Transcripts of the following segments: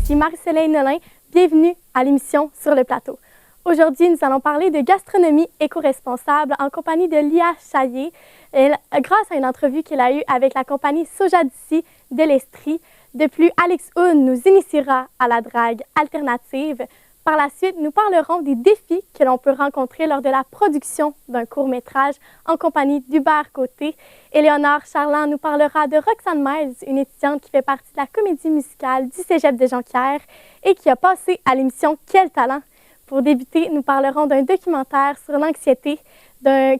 ici Marie-Soleil Nolin. Bienvenue à l'émission Sur le plateau. Aujourd'hui, nous allons parler de gastronomie éco-responsable en compagnie de Lia Chaillé, grâce à une entrevue qu'elle a eue avec la compagnie Sojadici de l'Estrie. De plus, Alex Houn nous initiera à la drague alternative. Par la suite, nous parlerons des défis que l'on peut rencontrer lors de la production d'un court-métrage en compagnie d'Hubert Côté. Éléonore Charland nous parlera de Roxane Miles, une étudiante qui fait partie de la comédie musicale du Cégep de Jonquière et qui a passé à l'émission Quel talent! Pour débuter, nous parlerons d'un documentaire sur l'anxiété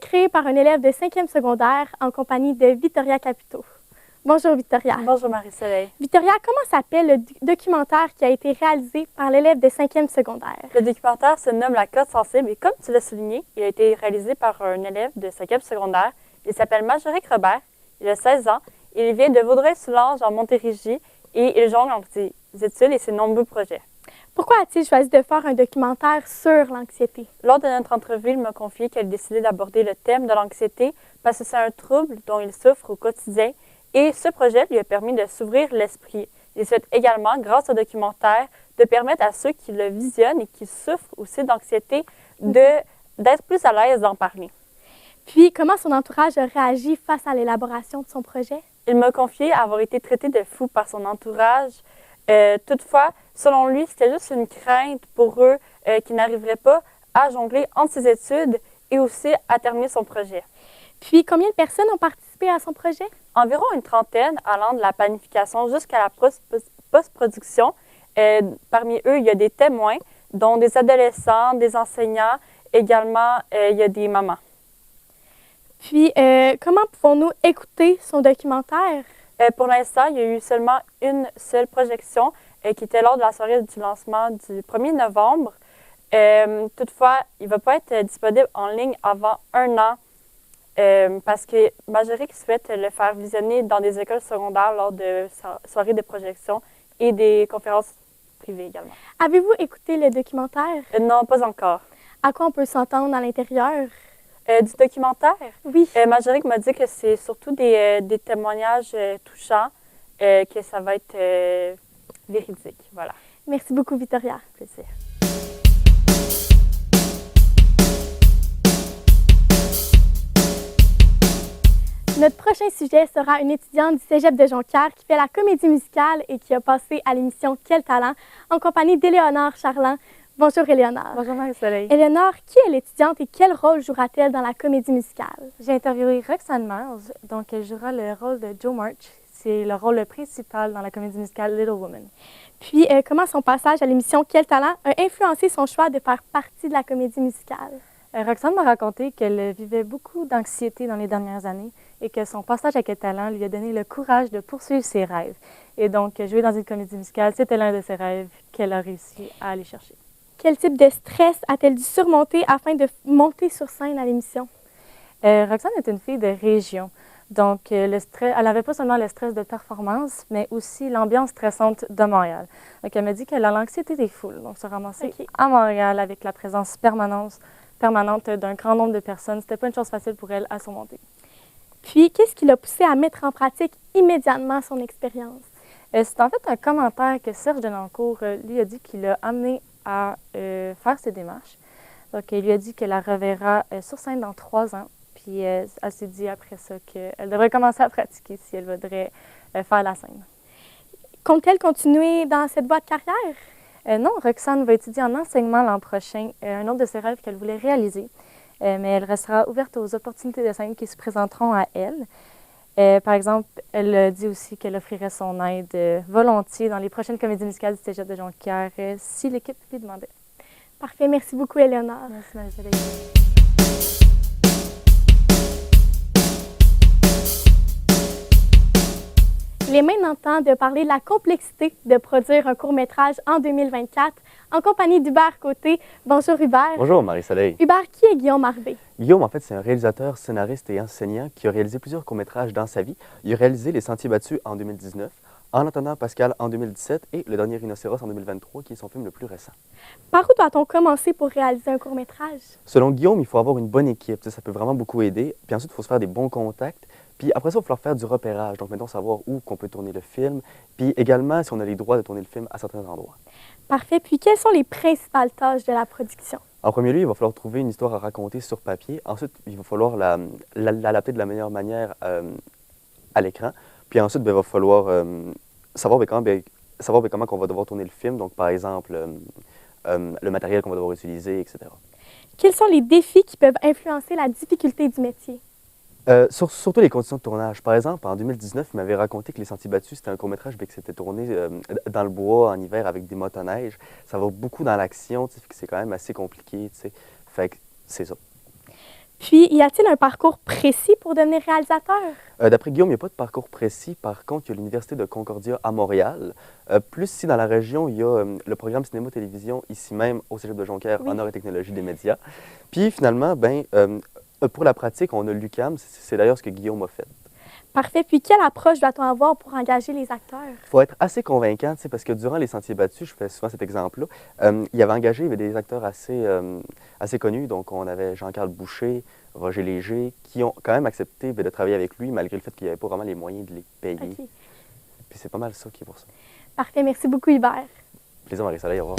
créé par un élève de 5e secondaire en compagnie de Victoria Caputo. Bonjour Victoria. Bonjour Marie-Soleil. Victoria, comment s'appelle le documentaire qui a été réalisé par l'élève de 5e secondaire? Le documentaire se nomme La Corde sensible et comme tu l'as souligné, il a été réalisé par un élève de 5e secondaire. Il s'appelle Majoric Robert, il a 16 ans, il vient de Vaudreuil-Soulanges en Montérégie et il jongle entre ses études et ses nombreux projets. Pourquoi a-t-il choisi de faire un documentaire sur l'anxiété? Lors de notre entrevue, il m'a confié qu'elle a décidé d'aborder le thème de l'anxiété parce que c'est un trouble dont il souffre au quotidien. Et ce projet lui a permis de s'ouvrir l'esprit. Il souhaite également, grâce au documentaire, de permettre à ceux qui le visionnent et qui souffrent aussi d'anxiété d'être plus à l'aise d'en parler. Puis, comment son entourage a réagi face à l'élaboration de son projet? Il m'a confié avoir été traité de fou par son entourage. Toutefois, selon lui, c'était juste une crainte pour eux qui n'arriveraient pas à jongler entre ses études et aussi à terminer son projet. Puis, combien de personnes ont participé à son projet? Environ une trentaine, allant de la planification jusqu'à la post-production. Parmi eux, il y a des témoins, dont des adolescents, des enseignants, également il y a des mamans. Puis, comment pouvons-nous écouter son documentaire? Pour l'instant, il y a eu seulement une seule projection qui était lors de la soirée du lancement du 1er novembre. Toutefois, il ne va pas être disponible en ligne avant 1 an. Parce que Majoric souhaite le faire visionner dans des écoles secondaires lors de soirées de projection et des conférences privées également. Avez-vous écouté le documentaire? Non, pas encore. À quoi on peut s'entendre à l'intérieur? Du documentaire? Oui. Majoric m'a dit que c'est surtout des témoignages touchants, que ça va être véridique. Voilà. Merci beaucoup, Victoria. Plaisir. Notre prochain sujet sera une étudiante du Cégep de Jonquière qui fait la comédie musicale et qui a passé à l'émission Quel talent! En compagnie d'Éléonore Charland. Bonjour Éléonore. Bonjour Marie-Soleil. Éléonore, qui est l'étudiante et quel rôle jouera-t-elle dans la comédie musicale? J'ai interviewé Roxane Miles, donc elle jouera le rôle de Jo March. C'est le rôle principal dans la comédie musicale Little Woman. Puis, comment son passage à l'émission Quel talent! A influencé son choix de faire partie de la comédie musicale? Roxane m'a raconté qu'elle vivait beaucoup d'anxiété dans les dernières années et que son passage à Quel talent lui a donné le courage de poursuivre ses rêves. Et donc, jouer dans une comédie musicale, c'était l'un de ses rêves qu'elle a réussi à aller chercher. Quel type de stress a-t-elle dû surmonter afin de monter sur scène à l'émission? Roxane est une fille de région. Donc, le stress, elle n'avait pas seulement le stress de performance, mais aussi l'ambiance stressante de Montréal. Donc, elle m'a dit qu'elle a l'anxiété des foules. Donc, se ramasser à Montréal avec la présence permanente d'un grand nombre de personnes, c'était pas une chose facile pour elle à surmonter. Puis, qu'est-ce qui l'a poussée à mettre en pratique immédiatement son expérience? C'est en fait un commentaire que Serge Denoncourt lui a dit qu'il l'a amené à faire ses démarches. Donc, il lui a dit qu'elle la reverra sur scène dans 3 ans. Puis, elle s'est dit après ça qu'elle devrait commencer à pratiquer si elle voudrait faire la scène. Compte-t-elle continuer dans cette voie de carrière? Non, Roxane va étudier en enseignement l'an prochain, un autre de ses rêves qu'elle voulait réaliser. Mais elle restera ouverte aux opportunités de scène qui se présenteront à elle. Par exemple, elle dit aussi qu'elle offrirait son aide volontiers dans les prochaines comédies musicales du Cégep de Jonquière si l'équipe lui demandait. Parfait, merci beaucoup Éléonore. Merci Marie-Soleil. Il est maintenant temps de parler de la complexité de produire un court-métrage en 2024 en compagnie d'Hubert Côté. Bonjour Hubert. Bonjour Marie-Soleil. Hubert, qui est Guillaume Harvey? Guillaume, en fait, c'est un réalisateur, scénariste et enseignant qui a réalisé plusieurs courts-métrages dans sa vie. Il a réalisé Les Sentiers battus en 2019, En attendant Pascal en 2017 et Le dernier rhinocéros en 2023, qui est son film le plus récent. Par où doit-on commencer pour réaliser un court-métrage? Selon Guillaume, il faut avoir une bonne équipe. Ça peut vraiment beaucoup aider. Puis ensuite, il faut se faire des bons contacts. Puis après ça, il va falloir faire du repérage. Donc maintenant, savoir où qu'on peut tourner le film. Puis également, si on a les droits de tourner le film à certains endroits. Parfait. Puis, quelles sont les principales tâches de la production? En premier lieu, il va falloir trouver une histoire à raconter sur papier. Ensuite, il va falloir l'adapter de la meilleure manière à l'écran. Puis ensuite, ben, il va falloir savoir comment on va devoir tourner le film. Donc, par exemple, le matériel qu'on va devoir utiliser, etc. Quels sont les défis qui peuvent influencer la difficulté du métier? Surtout les conditions de tournage. Par exemple, en 2019, il m'avait raconté que Les Sentiers battus, c'était un court-métrage qui s'était tourné dans le bois en hiver avec des motoneiges. Ça va beaucoup dans l'action, tu sais, c'est quand même assez compliqué, tu sais. Fait que c'est ça. Puis, y a-t-il un parcours précis pour devenir réalisateur? D'après Guillaume, il n'y a pas de parcours précis. Par contre, il y a l'Université de Concordia à Montréal. Plus si dans la région, il y a le programme cinéma-télévision, ici même au Cégep de Jonquière, Oui. en arts et technologies des médias. Puis finalement, ben, pour la pratique, on a l'UQAM. C'est d'ailleurs ce que Guillaume a fait. Parfait. Puis, quelle approche doit-on avoir pour engager les acteurs? Il faut être assez convaincant, tu sais, parce que durant Les Sentiers battus, je fais souvent cet exemple-là, il y avait des acteurs assez connus. Donc, on avait Jean-Carl Boucher, Roger Léger, qui ont quand même accepté de travailler avec lui, malgré le fait qu'il n'y avait pas vraiment les moyens de les payer. OK. Puis c'est pas mal ça qui est pour ça. Parfait. Merci beaucoup, Hubert. Plaisir, Marie-Soleil, au revoir.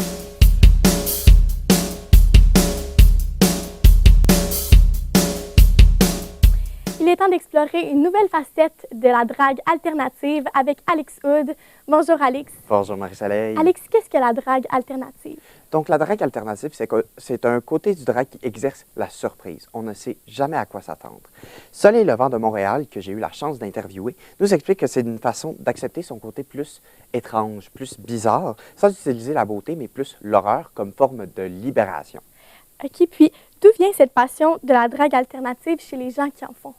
Il est temps d'explorer une nouvelle facette de la drague alternative avec Alex Hood. Bonjour, Alex. Bonjour Marie-Soleil. Alex, qu'est-ce que la drague alternative? Donc la drague alternative, c'est un côté du drague qui exerce la surprise. On ne sait jamais à quoi s'attendre. Soleil Levant de Montréal, que j'ai eu la chance d'interviewer, nous explique que c'est une façon d'accepter son côté plus étrange, plus bizarre, sans utiliser la beauté, mais plus l'horreur comme forme de libération. OK. Puis, d'où vient cette passion de la drague alternative chez les gens qui en font?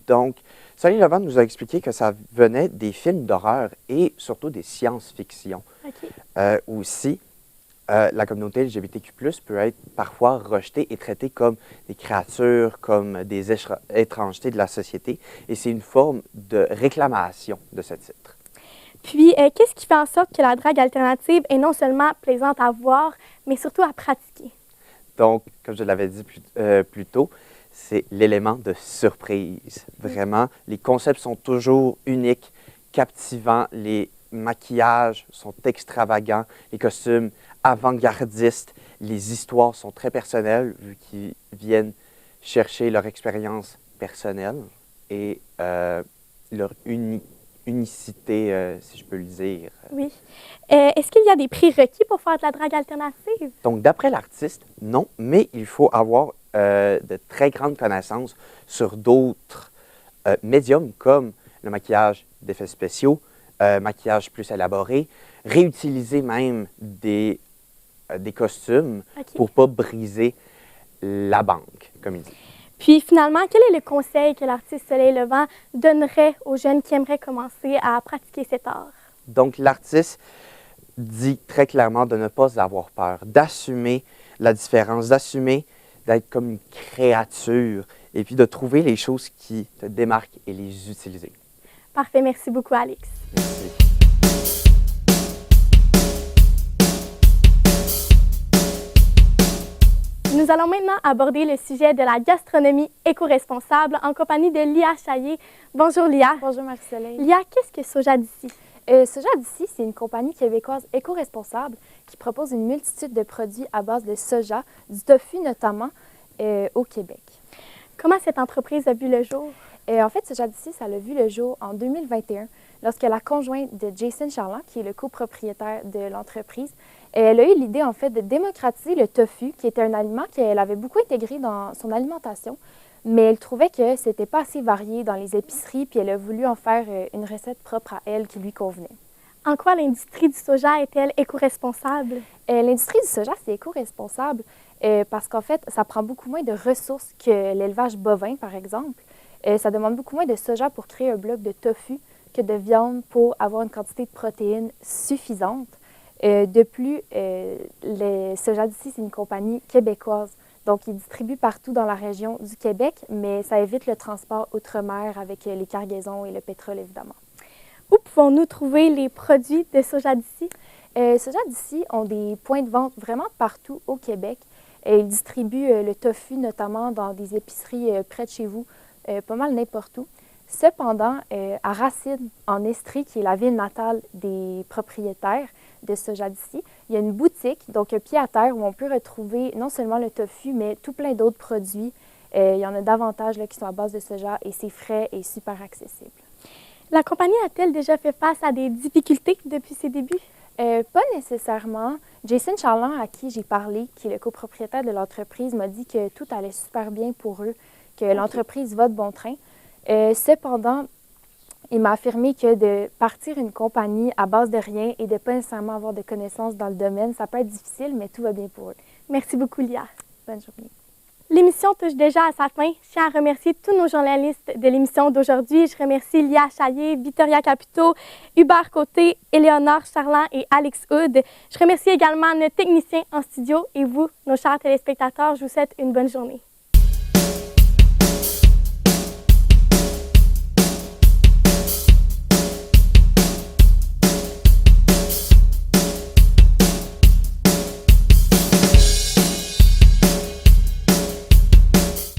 Donc, Soleil Levant nous a expliqué que ça venait des films d'horreur et surtout des science-fiction. OK. Aussi, la communauté LGBTQ+, peut être parfois rejetée et traitée comme des créatures, comme des étrangetés de la société. Et c'est une forme de réclamation de ce titre. Puis, qu'est-ce qui fait en sorte que la drague alternative est non seulement plaisante à voir, mais surtout à pratiquer? Donc, comme je l'avais dit plus tôt, c'est l'élément de surprise. Vraiment, les concepts sont toujours uniques, captivants, les maquillages sont extravagants, les costumes avant-gardistes, les histoires sont très personnelles vu qu'ils viennent chercher leur expérience personnelle et leur unicité, si je peux le dire. Oui. Est-ce qu'il y a des prérequis pour faire de la drague alternative? Donc, d'après l'artiste, non, mais il faut avoir de très grandes connaissances sur d'autres médiums comme le maquillage d'effets spéciaux, maquillage plus élaboré, réutiliser même des costumes OK. pour ne pas briser la banque, comme il dit. Puis finalement, quel est le conseil que l'artiste Soleil Levant donnerait aux jeunes qui aimeraient commencer à pratiquer cet art? Donc, l'artiste dit très clairement de ne pas avoir peur, d'assumer la différence, d'assumer d'être comme une créature et puis de trouver les choses qui te démarquent et les utiliser. Parfait. Merci beaucoup, Alex. Merci. Nous allons maintenant aborder le sujet de la gastronomie éco-responsable en compagnie de Lia Chaillé. Bonjour, Lia. Bonjour Marie-Soleil. Lia, qu'est-ce que Soja d'ici? Soja d'ici, c'est une compagnie québécoise éco-responsable qui propose une multitude de produits à base de soja, du tofu notamment, au Québec. Comment cette entreprise a vu le jour? En fait, Soja d'ici, ça a vu le jour en 2021 lorsque la conjointe de Jason Charland, qui est le copropriétaire de l'entreprise, elle a eu l'idée en fait de démocratiser le tofu, qui était un aliment qu'elle avait beaucoup intégré dans son alimentation, mais elle trouvait que c'était pas assez varié dans les épiceries, puis elle a voulu en faire une recette propre à elle qui lui convenait. En quoi l'industrie du soja est-elle éco-responsable? L'industrie du soja, c'est éco-responsable parce qu'en fait, ça prend beaucoup moins de ressources que l'élevage bovin, par exemple. Ça demande beaucoup moins de soja pour créer un bloc de tofu que de viande pour avoir une quantité de protéines suffisante. De plus, le Soja d'ici, c'est une compagnie québécoise. Donc, ils distribuent partout dans la région du Québec, mais ça évite le transport outre-mer avec les cargaisons et le pétrole, évidemment. Où pouvons-nous trouver les produits de Soja d'ici? Soja d'ici ont des points de vente vraiment partout au Québec. Ils distribuent le tofu, notamment dans des épiceries près de chez vous, pas mal n'importe où. Cependant, à Racine, en Estrie, qui est la ville natale des propriétaires de soja d'ici, il y a une boutique, donc un pied à terre, où on peut retrouver non seulement le tofu, mais tout plein d'autres produits. Il y en a davantage là, qui sont à base de soja et c'est frais et super accessible. La compagnie a-t-elle déjà fait face à des difficultés depuis ses débuts? Pas nécessairement. Jason Charland, à qui j'ai parlé, qui est le copropriétaire de l'entreprise, m'a dit que tout allait super bien pour eux, que l'entreprise va de bon train. Cependant, il m'a affirmé que de partir une compagnie à base de rien et de ne pas nécessairement avoir de connaissances dans le domaine, ça peut être difficile, mais tout va bien pour eux. Merci beaucoup, Lia. Bonne journée. L'émission touche déjà à sa fin. Je tiens à remercier tous nos journalistes de l'émission d'aujourd'hui. Je remercie Lia Chaillé, Victoria Caputo, Hubert Côté, Éléonore Charland et Alex Hood. Je remercie également nos techniciens en studio et vous, nos chers téléspectateurs. Je vous souhaite une bonne journée.